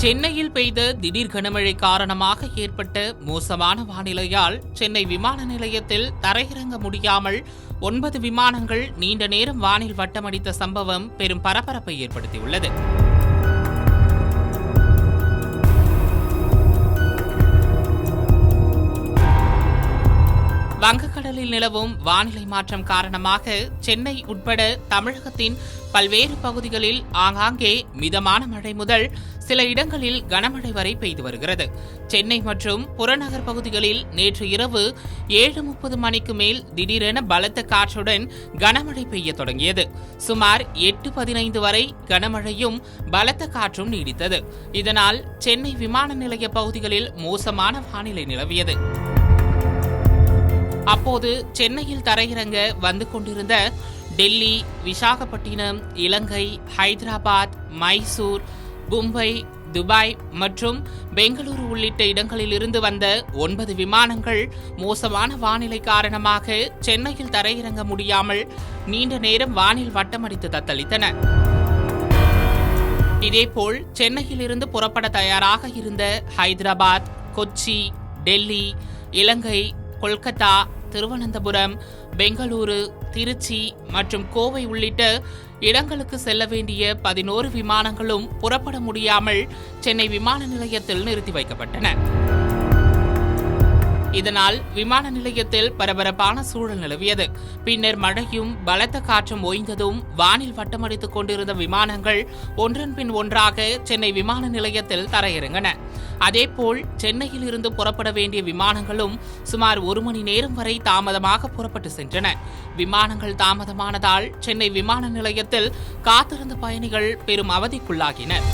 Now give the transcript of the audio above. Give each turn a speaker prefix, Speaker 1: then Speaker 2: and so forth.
Speaker 1: சென்னையில் பெய்த திடீர் கனமழை காரணமாக ஏற்பட்ட மோசமான வானிலையால் சென்னை விமான நிலையத்தில் தரையிறங்க முடியாமல் 9 விமானங்கள் நீண்ட நேரம் வானில் வட்டமடித்த சம்பவம் பெரும் பரபரப்பை ஏற்படுத்தியுள்ளது. வங்கக்கடலில் நிலவும் வானிலை மாற்றம் காரணமாக சென்னை உட்பட தமிழகத்தின் பல்வேறு பகுதிகளில் ஆங்காங்கே மிதமான மழை முதல் சில இடங்களில் கனமழை வரை பெய்து வருகிறது. சென்னை மற்றும் புறநகர் பகுதிகளில் நேற்று இரவு 7:30 மணிக்கு மேல் திடீரென பலத்த காற்றுடன் கனமழை பெய்ய தொடங்கியது. சுமார் 8:15 வரை கனமழையும் பலத்த காற்றும் நீடித்தது. இதனால் சென்னை விமான நிலைய பகுதிகளில் மோசமான வானிலை நிலவியது. அப்போது சென்னையில் தரையிறங்க வந்து கொண்டிருந்த டெல்லி, விசாகப்பட்டினம், இலங்கை, ஹைதராபாத், மைசூர், மும்பை, துபாய் மற்றும் பெங்களூரு உள்ளிட்ட இடங்களிலிருந்து வந்த 9 விமானங்கள் மோசமான வானிலை காரணமாக சென்னையில் தரையிறங்க முடியாமல் நீண்ட நேரம் வானில் வட்டமடித்து தத்தளித்தன. இதேபோல் சென்னையில் இருந்து புறப்பட தயாராக இருந்த ஹைதராபாத், கொச்சி, டெல்லி, இலங்கை, கொல்கத்தா, திருவனந்தபுரம், பெங்களூரு, திருச்சி மற்றும் கோவை உள்ளிட்ட இடங்களுக்கு செல்ல வேண்டிய 11 விமானங்களும் புறப்பட முடியாமல் சென்னை விமான நிலையத்தில் நிறுத்தி வைக்கப்பட்டன. இதனால் விமான நிலையத்தில் பரபரப்பான சூழல் நிலவியது. பின்னர் மழையும் பலத்த காற்றும் ஓய்ந்ததும் வானில் வட்டமடித்துக் கொண்டிருந்த விமானங்கள் ஒன்றன் பின் ஒன்றாக சென்னை விமான நிலையத்தில் தரையிறங்கின. அதேபோல் சென்னையில் இருந்து புறப்பட வேண்டிய விமானங்களும் சுமார் 1 மணி நேரம் வரை தாமதமாக புறப்பட்டு சென்றன. விமானங்கள் தாமதமானதால் சென்னை விமான நிலையத்தில் காத்திருந்த பயணிகள் பெரும் அவதிக்குள்ளாகினர்.